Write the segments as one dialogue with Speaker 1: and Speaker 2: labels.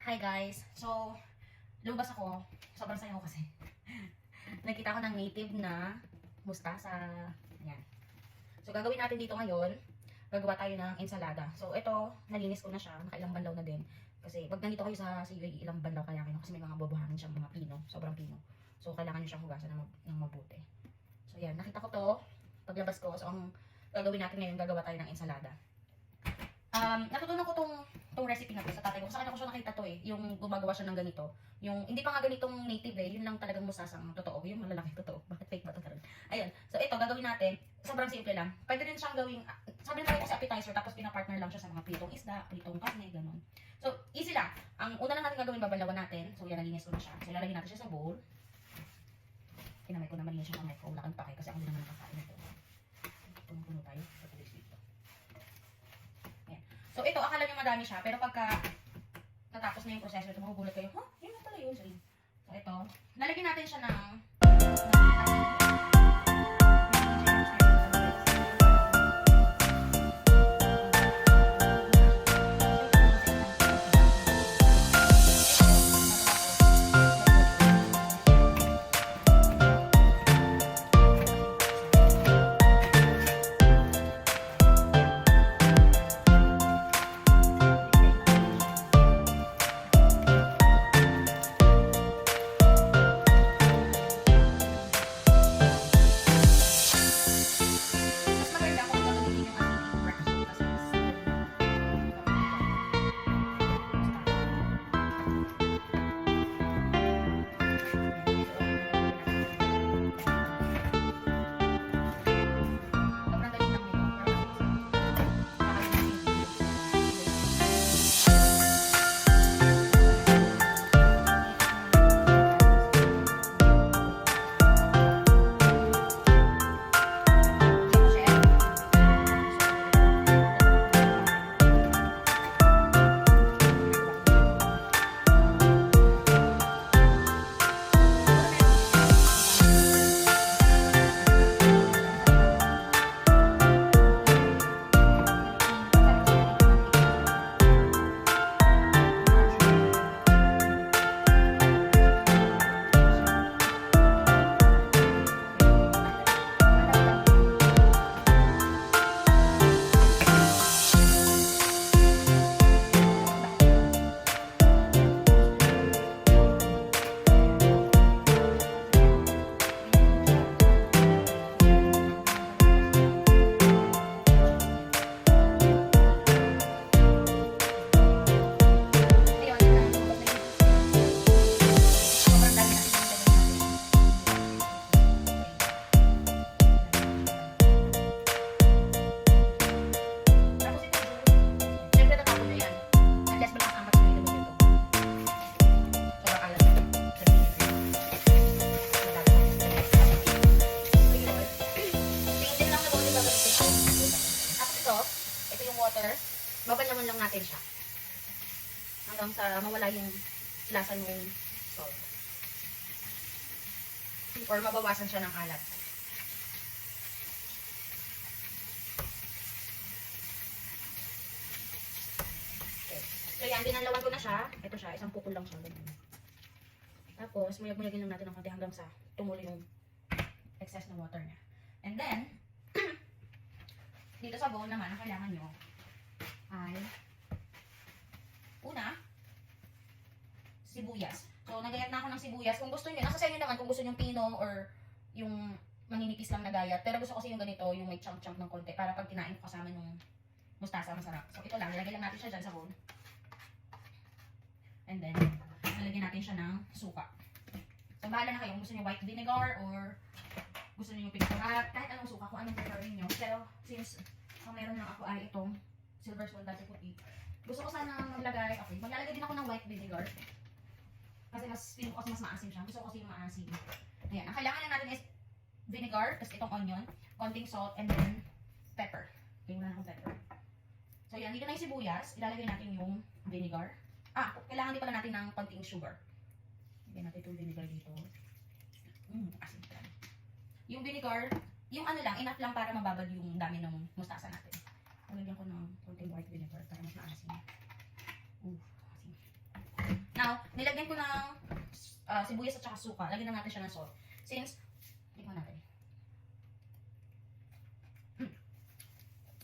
Speaker 1: Hi guys! So, lumabas ako. Sobrang saya ko kasi. Nakita ko ng native na mustasa. Ayan. So, gagawin natin dito ngayon. Gagawa tayo ng ensalada. So, ito, nalinis ko na siya. Nakailang banlaw na din. Kasi, pag nandito kayo sa UAE, ilang banlaw kaya kayo. Kasi may mga babuhangin siyang mga pino. Sobrang pino. So, kailangan nyo siyang hugasan ng mabuti. So, yan. Nakita ko to. Paglabas ko. So, ang gagawin natin ngayon, gagawa tayo ng ensalada. Natutunan ko tong recipe na to sa tatay ko. Sa kanya ko siya nakita to eh. Yung gumagawa siya ng ganito. Yung, hindi pa nga ganitong native eh. Yun lang talagang musasang totoo. Yung malalaki totoo. Bakit fake ba ito karon? Ayun. So ito, gagawin natin. Sobrang simple lang. Pwede rin siyang gawing, sabi na tayo kasi appetizer. Tapos pinapartner lang siya sa mga pritong isda, pritong karne, ganun. So, easy lang. Ang una lang natin gagawin, babalawan natin. So yan, nalinis ko na siya. So lalagyan natin siya sa bowl. Kinamay ko na malinis siya ng micro. Wala kang pakay kasi ako din naman nakakain ito. Puno tayo. Patulis dito. So ito, akala nyo madami siya, pero pagka natapos na yung proseso, ito magugulat kayo, huh? Yun na pala yun. So ito, lalagyan natin siya ng babalawan lang natin siya hanggang sa mawala yung lasa ng salt or mabawasan siya ng alat. Okay. So yan, binalawan ko na siya. Ito siya, isang pukul lang siya. Tapos muyag-muyagin lang natin ng konti hanggang sa tumulo yung excess na water niya. And then dito sa bowl naman, ang kailangan nyo ay una, sibuyas. So, nagayat na ako ng sibuyas. Kung gusto niyo, nasa sa inyo naman kung gusto niyo pino or yung maninipis lang na gayat. Pero gusto ko kasi yung ganito, yung may chunk-chunk ng konti para pag kinain ko kasama ng mustasa, masarap. So, ito lang. Nilagay lang natin siya dyan sa bowl. And then, nalagyan natin siya ng suka. So, bahala na kayo kung gusto niyo white vinegar or gusto niyo yung pino. Kahit anong suka, kung anong prefer niyo. Pero, since ang meron lang ako ay itong silver spoon dati puti. Gusto ko sana maglagay, okay, maglalagay din ako ng white vinegar. Kasi feeling ko kasi mas maasim siya. Gusto ko kasi yung maasim. Ayan, ang kailangan lang natin is vinegar, tapos itong onion, konting salt, and then pepper. Okay, wala na akong pepper. So yan, dito na yung sibuyas, ilalagay natin yung vinegar. Kailangan din pala natin ng konting sugar. Lagyan natin itong vinegar dito. Asin lang. Yung vinegar, yung ano lang, enough lang para mababad yung dami ng mustasa natin. Lagyan ko ng konting white vinegar para mas maasim. Asin. now, nilagyan ko ng sibuyas at saka suka. Lagyan na natin siya ng salt. Since, tikman natin.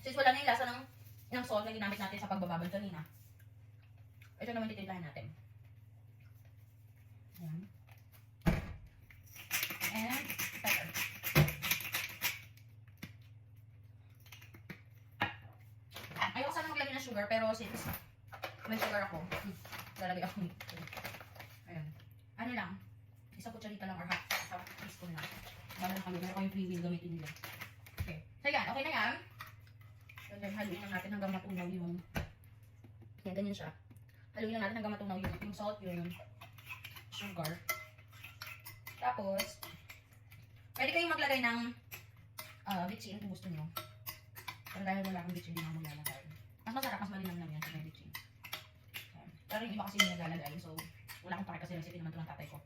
Speaker 1: Since wala na yung lasa ng salt na ginamit natin sa pagbababad kanina, ito naman titimplahan natin. Ayan. And pepper. Ayoko sana maglagay ng sugar, pero since may sugar ako, lalagay ako nito. Ayan. Ano lang, isang kutsarita lang or half teaspoon lang. Bala na kami, meron kayong free will gamitin nila. Okay. So yan, okay na yan. So then, haluin lang natin hanggang matunaw yung... Yan, ganyan siya. Haluin lang natin hanggang matunaw yung salt, yung sugar. Tapos, pwede kayong maglagay ng bitchin kung gusto nyo. Pero dahil wala akong bitchin, hindi ako maglalagay. Mas masarap, mas malinam lang yan sa may bitchin. Pero yung iba kasi yung naglalagay, so wala akong pake kasi recipe naman ito ng tatay ko.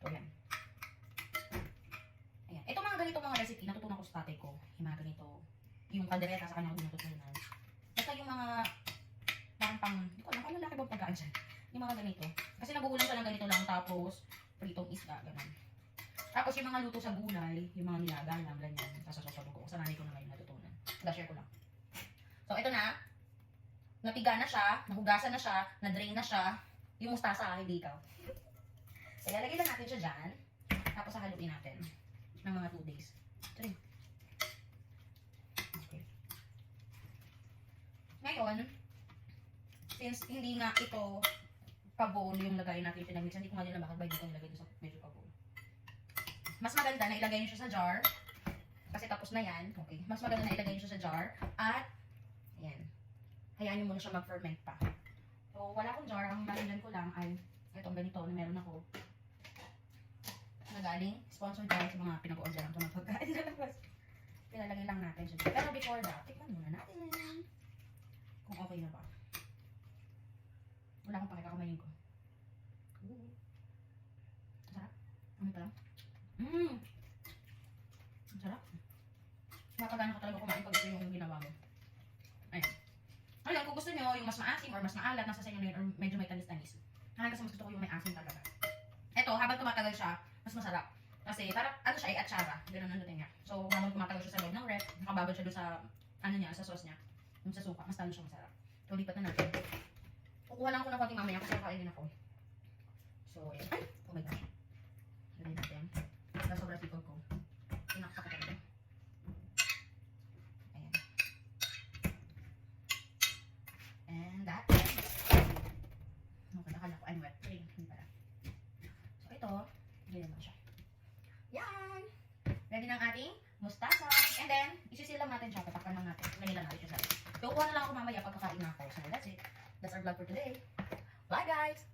Speaker 1: So yan. Ayan. Ito mga ganito mga recipe, natutunan ko sa tatay ko. Yung mga ganito, yung kaldereta sa kanya ko natutunan. Basta yung mga pang, hindi ko alam, ano laki bang pagkaan dyan? Yung mga ganito. Kasi nagugulang siya ng ganito lang, tapos pritong isda, ganun. Tapos yung mga luto sa gulay, yung mga nilaga lang, ganyan, sasasasabi ko. Sa nanay ko na ngayon natutunan. Share ko lang. So, ito na. Napiga na siya, nahugasan na siya, na-drain na siya. Yung mustasa, hindi ikaw. So, ilalagay lang natin siya dyan. Tapos, haluin natin ng mga 2 days. Ito rin. Okay. Ngayon, since hindi nga ito pa-bowl yung lagay natin yung pinag-mix, hindi ko nga din na bakit ba dito nilagay ito sa medyo pa-bowl. Mas maganda na ilagay nyo siya sa jar. Kasi tapos na yan. Okay. Mas maganda na ilagay nyo siya sa jar. At, ayan. Hayaan nyo muna siya mag-ferment pa. So, wala akong jar. Ang lalagyan ko lang ay itong ganito na meron ako. Nagaling. Sponsored tayo sa mga pinag-orderan ko ng pagkain sa labas. Pinalagay lang natin siya. Pero before that, tikman muna natin. Kung okay na ba. Wala akong pakikakamayin ko. Ooh. Sarap. Ano pa lang? Ang sarap. Mapagano ka talaga kumain pag ito yung ginawa mo. Ayun. Ayun, kung gusto nyo yung mas maasim or mas maalat, nasa sa inyo na yun, or medyo may tanis-tanis. Kasi mas gusto ko yung may asim talaga. Ito, habang tumatagal siya, mas masarap. Kasi parang, ano siya, atsara. Ganun ang dating niya. So, habang tumatagal siya sa loob ng ref, nakababad siya doon sa, ano niya, sa sauce niya. Yung sa suka, mas lalo siya masarap. So, lipat na natin. Kukuha lang ako ng konting mamaya kasi kakainin ako. So, ayun. Ay! Oh my gosh. Lagay natin. Dahil sobrang sipag ko. Tinakpak ko talaga. Ayan. And that is... Nakala ko, I'm wet. Hindi pala. So, ito. Ganyan lang siya. Yan! Ready na ang ating mustasa. And then, isisil lang natin siya. Tatakpan lang natin. Ganyan lang natin siya sa. So, kuha na lang ako mamaya pagkakain na ako. So, that's it. That's our vlog for today. Bye, guys!